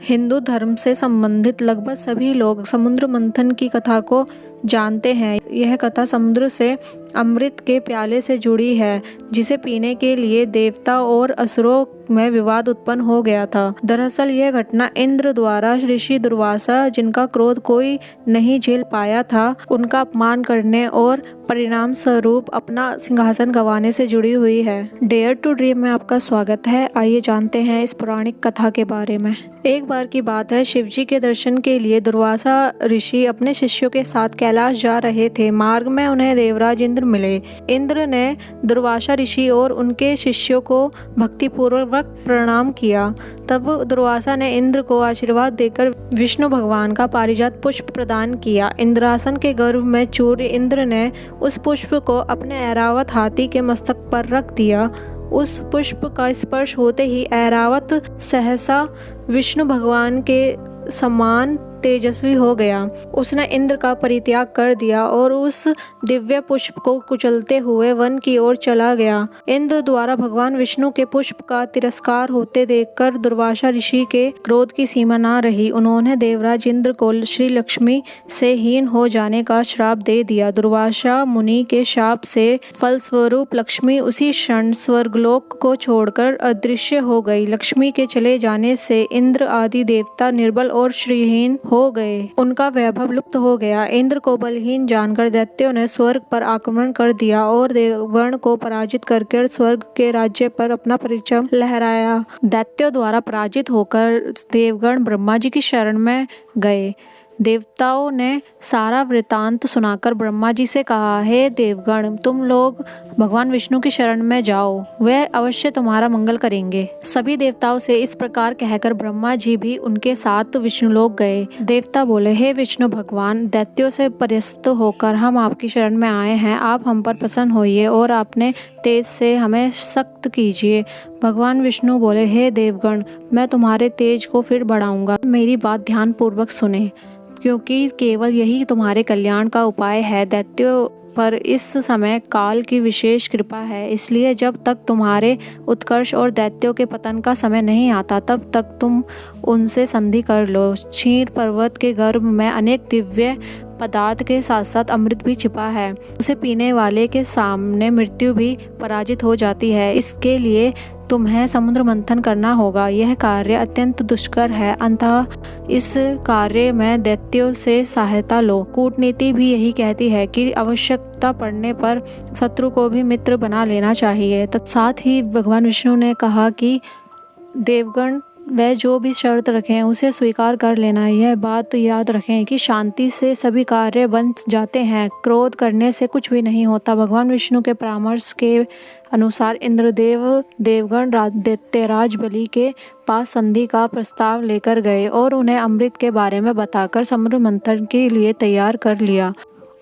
हिंदू धर्म से संबंधित लगभग सभी लोग समुद्र मंथन की कथा को जानते हैं। यह कथा समुद्र से अमृत के प्याले से जुड़ी है, जिसे पीने के लिए देवता और असुरों में विवाद उत्पन्न हो गया था। दरअसल यह घटना इंद्र द्वारा ऋषि दुर्वासा, जिनका क्रोध कोई नहीं झेल पाया था, उनका अपमान करने और परिणाम स्वरूप अपना सिंहासन गंवाने से जुड़ी हुई है। डेयर टू ड्रीम में आपका स्वागत है। आइए जानते हैं इस पौराणिक कथा के बारे में। एक बार की बात है, शिवजी के दर्शन के लिए दुर्वासा ऋषि अपने शिष्यों के साथ कैलाश जा रहे थे। मार्ग में उन्हें देवराज इंद्र मिले। इंद्र ने दुर्वासा ऋषि और उनके शिष्यों को भक्तिपूर्वक प्रणाम किया। तब दुर्वासा ने इंद्र को आशीर्वाद देकर विष्णु भगवान का पारिजात पुष्प प्रदान किया। इंद्रासन के गर्भ में चूर इंद्र ने उस पुष्प को अपने ऐरावत हाथी के मस्तक पर रख दिया। उस पुष्प का स्पर्श होते ही ऐरावत सहसा विष्णु भगवान के समान तेजस्वी हो गया। उसने इंद्र का परित्याग कर दिया और उस दिव्य पुष्प को कुचलते हुए वन की ओर चला गया। इंद्र द्वारा भगवान विष्णु के पुष्प का तिरस्कार होते देखकर दुर्वासा ऋषि के क्रोध की सीमा न रही। उन्होंने देवराज इंद्र को श्री लक्ष्मी से हीन हो जाने का श्राप दे दिया। दुर्वासा मुनि के शाप से फलस्वरूप लक्ष्मी उसी क्षण स्वर्गलोक को छोड़कर अदृश्य हो गई। लक्ष्मी के चले जाने से इंद्र आदि देवता निर्बल और श्रीहीन हो गए। उनका वैभव लुप्त हो गया। इंद्र को बलहीन जानकर दैत्यों ने स्वर्ग पर आक्रमण कर दिया और देवगण को पराजित करके स्वर्ग के राज्य पर अपना परचम लहराया। दैत्यों द्वारा पराजित होकर देवगण ब्रह्मा जी की शरण में गए। देवताओं ने सारा वृतांत सुनाकर ब्रह्मा जी से कहा, हे देवगण, तुम लोग भगवान विष्णु की शरण में जाओ, वह अवश्य तुम्हारा मंगल करेंगे। सभी देवताओं से इस प्रकार कहकर ब्रह्मा जी भी उनके साथ विष्णुलोक गए। देवता बोले, हे विष्णु भगवान, दैत्यों से परास्त होकर हम आपकी शरण में आए हैं। आप हम पर प्रसन्न होइए और अपने तेज से हमें सख्त कीजिए। भगवान विष्णु बोले, हे देवगण, मैं तुम्हारे तेज को फिर बढ़ाऊंगा। मेरी बात ध्यान पूर्वक सुने, क्योंकि केवल यही तुम्हारे कल्याण का उपाय है। दैत्यों पर इस समय काल की विशेष कृपा है, इसलिए जब तक तुम्हारे उत्कर्ष और दैत्यों के पतन का समय नहीं आता, तब तक तुम उनसे संधि कर लो। क्षीर पर्वत के गर्भ में अनेक दिव्य पदार्थ के साथ साथ अमृत भी छिपा है। उसे पीने वाले के सामने मृत्यु भी पराजित हो जाती है। इसके लिए तुम्हें समुद्र मंथन करना होगा। यह कार्य अत्यंत दुष्कर है, अतः इस कार्य में दैत्यों से सहायता लो। कूटनीति भी यही कहती है कि आवश्यकता पड़ने पर शत्रु को भी मित्र बना लेना चाहिए। साथ ही भगवान विष्णु ने कहा कि देवगण वह जो भी शर्त रखें उसे स्वीकार कर लेना। यह बात याद रखें कि शांति से सभी कार्य बन जाते हैं, क्रोध करने से कुछ भी नहीं होता। भगवान विष्णु के परामर्श के अनुसार इंद्रदेव देवगण दैत्यराज बलि के पास संधि का प्रस्ताव लेकर गए और उन्हें अमृत के बारे में बताकर समुद्र मंथन के लिए तैयार कर लिया।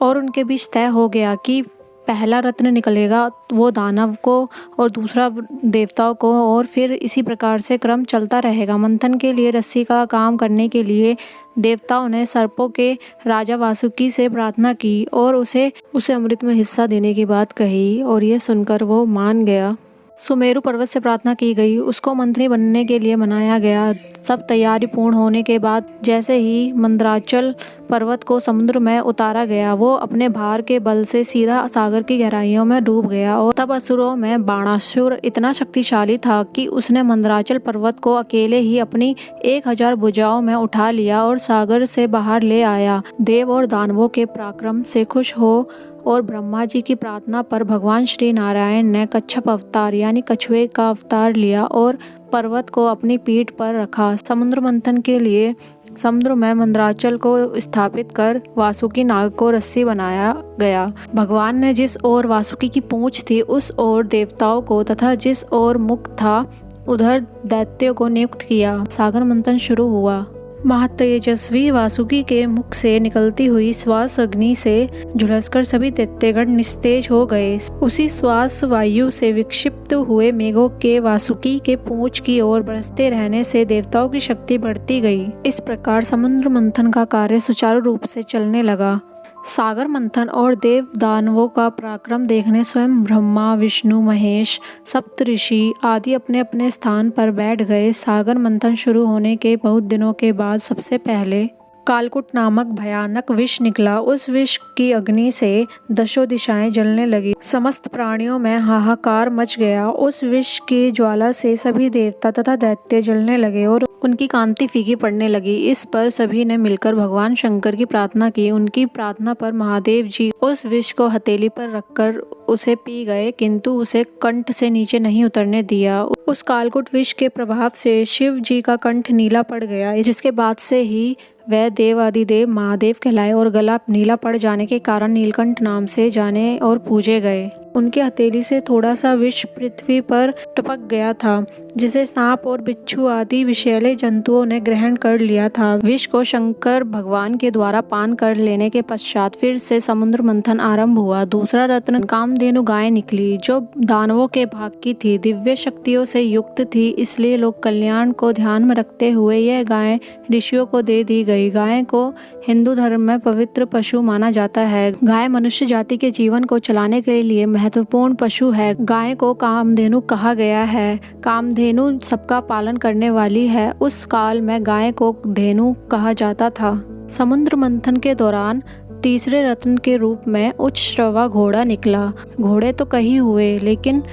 और उनके बीच तय हो गया कि पहला रत्न निकलेगा वो दानव को और दूसरा देवताओं को, और फिर इसी प्रकार से क्रम चलता रहेगा। मंथन के लिए रस्सी का काम करने के लिए देवताओं ने सर्पों के राजा वासुकी से प्रार्थना की और उसे अमृत में हिस्सा देने की बात कही, और यह सुनकर वो मान गया। सुमेरु पर्वत से प्रार्थना की गई, उसको मंत्री बनने के लिए मनाया गया। सब तैयारी पूर्ण होने के बाद जैसे ही मंदराचल पर्वत को समुद्र में उतारा गया, वो अपने भार के बल से सीधा सागर की गहराइयों में डूब गया। और तब असुरों में बाणासुर इतना शक्तिशाली था कि उसने मंदराचल पर्वत को अकेले ही अपनी 1000 भुजाओं में उठा लिया और सागर से बाहर ले आया। देव और दानवों के पराक्रम से खुश हो और ब्रह्मा जी की प्रार्थना पर भगवान श्री नारायण ने कच्छप अवतार यानी कछुए का अवतार लिया और पर्वत को अपनी पीठ पर रखा। समुद्र मंथन के लिए समुद्र में मंदराचल को स्थापित कर वासुकी नाग को रस्सी बनाया गया। भगवान ने जिस ओर वासुकी की पूंछ थी उस ओर देवताओं को तथा जिस ओर मुख था उधर दैत्यों को नियुक्त किया। सागर मंथन शुरू हुआ। महातेजस्वी वासुकी के मुख से निकलती हुई श्वास अग्नि से झुलसकर सभी दैत्यगण निस्तेज हो गए। उसी श्वास वायु से विक्षिप्त हुए मेघों के वासुकी के पूंछ की ओर बरसते रहने से देवताओं की शक्ति बढ़ती गई। इस प्रकार समुद्र मंथन का कार्य सुचारू रूप से चलने लगा। सागर मंथन और देव दानवों का पराक्रम देखने स्वयं ब्रह्मा, विष्णु, महेश, सप्त ऋषि आदि अपने अपने स्थान पर बैठ गए। सागर मंथन शुरू होने के बहुत दिनों के बाद सबसे पहले कालकूट नामक भयानक विष निकला। उस विष की अग्नि से दशों दिशाएं जलने लगी। समस्त प्राणियों में हाहाकार मच गया। उस विष की ज्वाला से सभी देवता तथा दैत्य जलने लगे और उनकी कांति फीकी पड़ने लगी। इस पर सभी ने मिलकर भगवान शंकर की प्रार्थना की। उनकी प्रार्थना पर महादेव जी उस विष को हथेली पर रखकर उसे पी गए, किंतु उसे कंठ से नीचे नहीं उतरने दिया। उस कालकूट विष के प्रभाव से शिव जी का कंठ नीला पड़ गया, जिसके बाद से ही वह देवादिदेव महादेव कहलाए और गला नीला पड़ जाने के कारण नीलकंठ नाम से जाने और पूजे गए। उनकी हथेली से थोड़ा सा विष पृथ्वी पर टपक गया था, जिसे सांप और बिच्छू आदि विषैले जंतुओं ने ग्रहण कर लिया था। विष को शंकर भगवान के द्वारा पान कर लेने के पश्चात फिर से समुद्र मंथन आरंभ हुआ। दूसरा रत्न कामधेनु गाय निकली, जो दानवों के भाग की थी, दिव्य शक्तियों से युक्त थी, इसलिए लोक कल्याण को ध्यान में रखते हुए यह गाय ऋषियों को दे दी गई। गाय को हिंदू धर्म में पवित्र पशु माना जाता है। गाय मनुष्य जाति के जीवन को चलाने के लिए महत्वपूर्ण पशु है। गाय को कामधेनु कहा गया है। कामधेनु सबका पालन करने वाली है। उस काल में गाय को धेनु कहा जाता था। समुद्र मंथन के दौरान तीसरे रत्न के रूप में उच्चश्रवा घोड़ा निकला। घोड़े तो कई हुए, लेकिन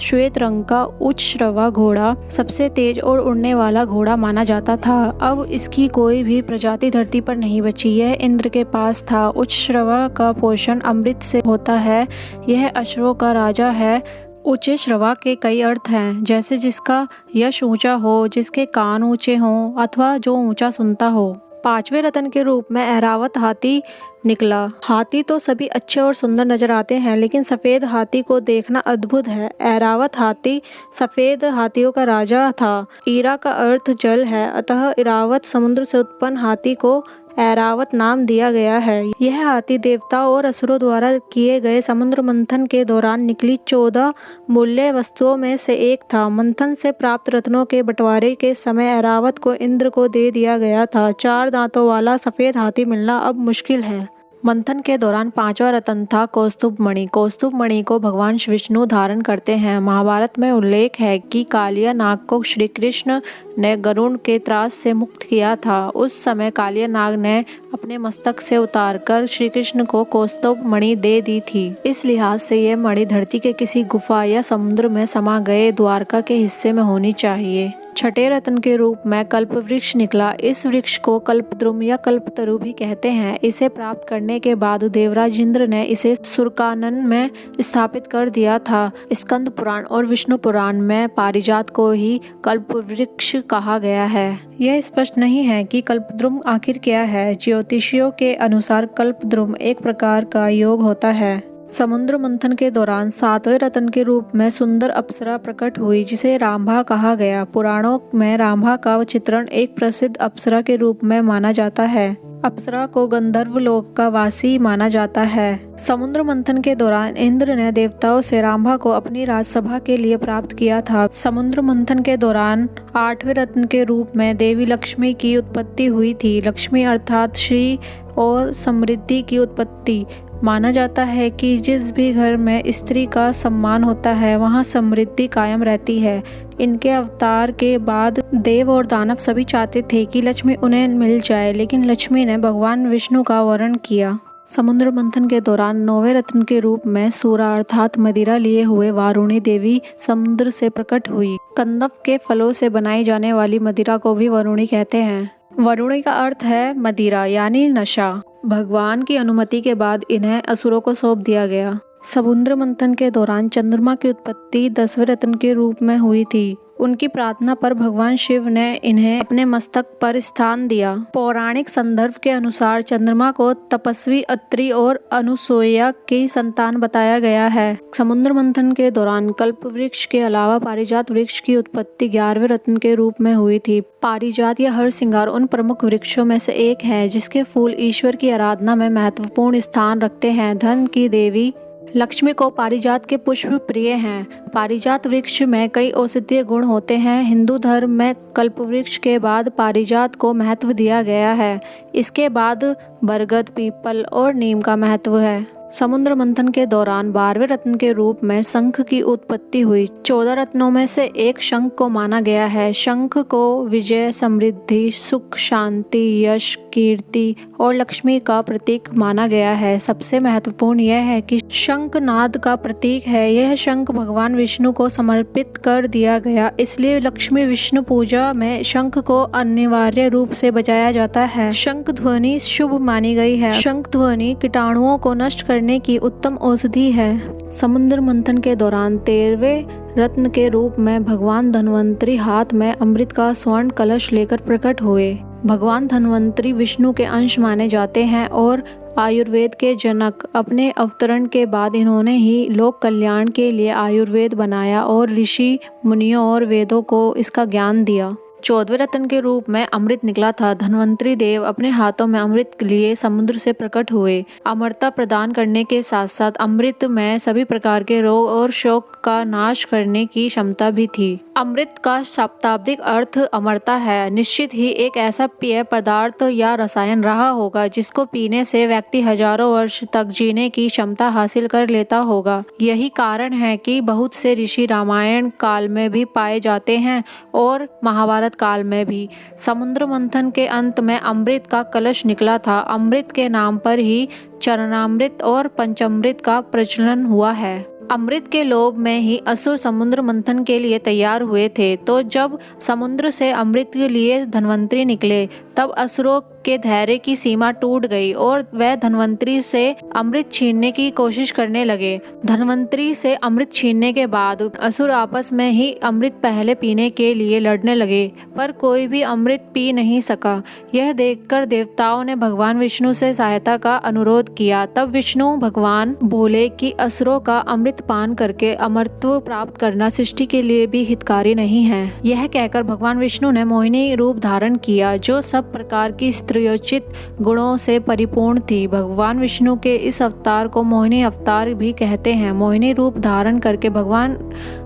श्वेत रंग का उच्चश्रवा घोड़ा सबसे तेज और उड़ने वाला घोड़ा माना जाता था। अब इसकी कोई भी प्रजाति धरती पर नहीं बची। यह इंद्र के पास था। उच्चश्रवा का पोषण अमृत से होता है। यह अश्वों का राजा है। ऊंचे श्रवा के कई अर्थ हैं, जैसे जिसका यश ऊंचा हो, जिसके कान ऊंचे हों, अथवा जो ऊंचा सुनता हो। पांचवें रत्न के रूप में ऐरावत हाथी निकला। हाथी तो सभी अच्छे और सुंदर नजर आते हैं, लेकिन सफेद हाथी को देखना अद्भुत है। ऐरावत हाथी सफेद हाथियों का राजा था। ईरा का अर्थ जल है, अतः इरावत समुद्र से उत्पन्न हाथी को ऐरावत नाम दिया गया है। यह हाथी देवताओं और असुरों द्वारा किए गए समुद्र मंथन के दौरान निकली 14 मूल्य वस्तुओं में से एक था। मंथन से प्राप्त रत्नों के बंटवारे के समय ऐरावत को इंद्र को दे दिया गया था। 4 दांतों वाला सफेद हाथी मिलना अब मुश्किल है। मंथन के दौरान पांचवा रत्न था कौस्तुभ मणि। कौस्तुभ मणि को भगवान विष्णु धारण करते हैं। महाभारत में उल्लेख है कि कालिया नाग को श्री कृष्ण ने गरुड़ के त्रास से मुक्त किया था। उस समय कालिया नाग ने अपने मस्तक से उतारकर श्री कृष्ण को कौस्तुभ मणि दे दी थी। इस लिहाज से यह मणि धरती के किसी गुफा या समुद्र में समा गए द्वारका के हिस्से में होनी चाहिए। छठे रत्न के रूप में कल्प वृक्ष निकला। इस वृक्ष को कल्पद्रुम या कल्पतरु भी कहते हैं। इसे प्राप्त करने के बाद देवराज इंद्र ने इसे सुरकानन में स्थापित कर दिया था। स्कंद पुराण और विष्णु पुराण में पारिजात को ही कल्प वृक्ष कहा गया है। यह स्पष्ट नहीं है कि कल्पद्रुम आखिर क्या है। ज्योतिषियों के अनुसार कल्पद्रुम एक प्रकार का योग होता है। समुद्र मंथन के दौरान 7वें रत्न के रूप में सुंदर अप्सरा प्रकट हुई, जिसे रांभा कहा गया। पुराणों में रांभा का चित्रण एक प्रसिद्ध अप्सरा के रूप में माना जाता है। अप्सरा को गंधर्व लोक का वासी माना जाता है। समुद्र मंथन के दौरान इंद्र ने देवताओं से रांभा को अपनी राजसभा के लिए प्राप्त किया था। समुद्र मंथन के दौरान 8वें रत्न के रूप में देवी लक्ष्मी की उत्पत्ति हुई थी। लक्ष्मी अर्थात श्री और समृद्धि की उत्पत्ति। माना जाता है कि जिस भी घर में स्त्री का सम्मान होता है, वहाँ समृद्धि कायम रहती है। इनके अवतार के बाद देव और दानव सभी चाहते थे कि लक्ष्मी उन्हें मिल जाए, लेकिन लक्ष्मी ने भगवान विष्णु का वरण किया। समुद्र मंथन के दौरान 9वें रत्न के रूप में सूरा अर्थात मदिरा लिए हुए वारुणी देवी समुद्र से प्रकट हुई। कंदक के फलों से बनाई जाने वाली मदिरा को भी वरुणी कहते हैं। वरुणी का अर्थ है मदिरा यानी नशा। भगवान की अनुमति के बाद इन्हें असुरों को सौंप दिया गया। समुद्र मंथन के दौरान चंद्रमा की उत्पत्ति 10वें रत्न के रूप में हुई थी। उनकी प्रार्थना पर भगवान शिव ने इन्हें अपने मस्तक पर स्थान दिया। पौराणिक संदर्भ के अनुसार चंद्रमा को तपस्वी अत्रि और अनुसूया की संतान बताया गया है। समुद्र मंथन के दौरान कल्प वृक्ष के अलावा पारिजात वृक्ष की उत्पत्ति 11वें रत्न के रूप में हुई थी। पारिजात या हर सिंगार उन प्रमुख वृक्षों में से एक है जिसके फूल ईश्वर की आराधना में महत्वपूर्ण स्थान रखते हैं। धन की देवी लक्ष्मी को पारिजात के पुष्प प्रिय हैं। पारिजात वृक्ष में कई औषधीय गुण होते हैं। हिंदू धर्म में कल्पवृक्ष के बाद पारिजात को महत्व दिया गया है। इसके बाद बरगद, पीपल और नीम का महत्व है। समुद्र मंथन के दौरान 12वें रत्न के रूप में शंख की उत्पत्ति हुई। 14 रत्नों में से एक शंख को माना गया है। शंख को विजय, समृद्धि, सुख, शांति, यश, कीर्ति और लक्ष्मी का प्रतीक माना गया है। सबसे महत्वपूर्ण यह है कि शंख नाद का प्रतीक है। यह शंख भगवान विष्णु को समर्पित कर दिया गया, इसलिए लक्ष्मी विष्णु पूजा में शंख को अनिवार्य रूप से बजाया जाता है। शंख ध्वनि शुभ मानी गई है। शंख ध्वनि कीटाणुओं को नष्ट करने की उत्तम औषधि है। समुद्र मंथन के दौरान 13वें रत्न के रूप में भगवान धन्वंतरी हाथ में अमृत का स्वर्ण कलश लेकर प्रकट हुए। भगवान धन्वंतरी विष्णु के अंश माने जाते हैं और आयुर्वेद के जनक। अपने अवतरण के बाद इन्होंने ही लोक कल्याण के लिए आयुर्वेद बनाया और ऋषि मुनियों और वेदों को इसका ज्ञान दिया। 14वें रत्न के रूप में अमृत निकला था। धन्वंतरी देव अपने हाथों में अमृत लिए समुद्र से प्रकट हुए। अमरता प्रदान करने के साथ साथ अमृत में सभी प्रकार के रोग और शोक का नाश करने की क्षमता भी थी। अमृत का शाब्दिक अर्थ अमरता है। निश्चित ही एक ऐसा पेय पदार्थ या रसायन रहा होगा जिसको पीने से व्यक्ति हजारों वर्ष तक जीने की क्षमता हासिल कर लेता होगा। यही कारण है कि बहुत से ऋषि रामायण काल में भी पाए जाते हैं और महाभारत काल में भी। समुद्र मंथन के अंत में अमृत का कलश निकला था। अमृत के नाम पर ही चरणामृत और पंचामृत का प्रचलन हुआ है। अमृत के लोभ में ही असुर समुद्र मंथन के लिए तैयार हुए थे। तो जब समुद्र से अमृत के लिए धन्वंतरी निकले तब असुरों के धैर्य की सीमा टूट गई और वह धन्वंतरी से अमृत छीनने की कोशिश करने लगे। धन्वंतरी से अमृत छीनने के बाद असुर आपस में ही अमृत पहले पीने के लिए लड़ने लगे, पर कोई भी अमृत पी नहीं सका। यह देखकर देवताओं ने भगवान विष्णु से सहायता का अनुरोध किया। तब विष्णु भगवान बोले कि असुरों का अमृत पान करके अमरत्व प्राप्त करना सृष्टि के लिए भी हितकारी नहीं है। यह कहकर भगवान विष्णु ने मोहिनी रूप धारण किया, जो सब प्रकार की स्त्रियोचित गुणों से परिपूर्ण थी। भगवान विष्णु के इस अवतार को मोहिनी अवतार भी कहते हैं। मोहिनी रूप धारण करके भगवान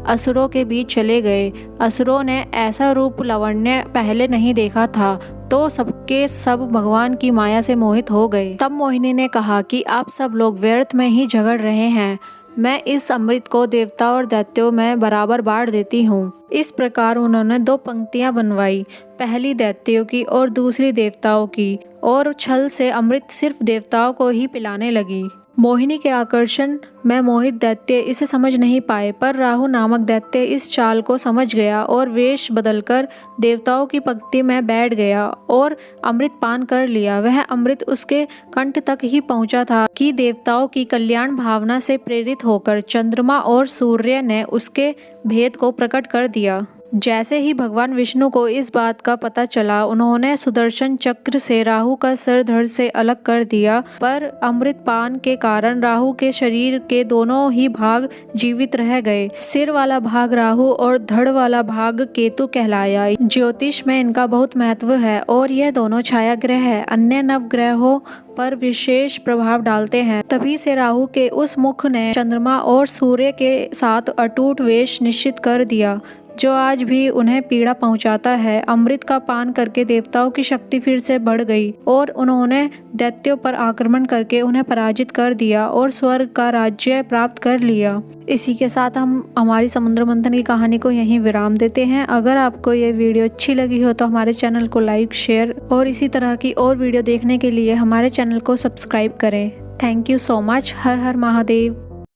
असुरों के बीच चले गए। असुरों ने ऐसा रूप लावण्य पहले नहीं देखा था, तो सबके सब भगवान की माया से मोहित हो गए। तब मोहिनी ने कहा कि आप सब लोग व्यर्थ में ही झगड़ रहे हैं। मैं इस अमृत को देवता और दैत्यों में बराबर बांट देती हूँ। इस प्रकार उन्होंने 2 पंक्तियां बनवाई, पहली दैत्यों की और दूसरी देवताओं की, और छल से अमृत सिर्फ देवताओं को ही पिलाने लगी। मोहिनी के आकर्षण में मोहित दैत्य इसे समझ नहीं पाए, पर राहु नामक दैत्य इस चाल को समझ गया और वेश बदलकर देवताओं की पंक्ति में बैठ गया और अमृत पान कर लिया। वह अमृत उसके कंठ तक ही पहुंचा था कि देवताओं की कल्याण भावना से प्रेरित होकर चंद्रमा और सूर्य ने उसके भेद को प्रकट कर दिया। जैसे ही भगवान विष्णु को इस बात का पता चला, उन्होंने सुदर्शन चक्र से राहु का सर धड़ से अलग कर दिया, पर अमृत पान के कारण राहु के शरीर के दोनों ही भाग जीवित रह गए। सिर वाला भाग राहु और धड़ वाला भाग केतु कहलाया। ज्योतिष में इनका बहुत महत्व है और यह दोनों छाया ग्रह है, अन्य नवग्रहों पर विशेष प्रभाव डालते हैं। तभी से राहु के उस मुख ने चंद्रमा और सूर्य के साथ अटूट वेश निश्चित कर दिया, जो आज भी उन्हें पीड़ा पहुंचाता है। अमृत का पान करके देवताओं की शक्ति फिर से बढ़ गई और उन्होंने दैत्यों पर आक्रमण करके उन्हें पराजित कर दिया और स्वर्ग का राज्य प्राप्त कर लिया। इसी के साथ हम हमारी समुद्र मंथन की कहानी को यहीं विराम देते हैं। अगर आपको ये वीडियो अच्छी लगी हो तो हमारे चैनल को लाइक, शेयर और इसी तरह की और वीडियो देखने के लिए हमारे चैनल को सब्सक्राइब करें। Thank you so much. Her her Mahadev.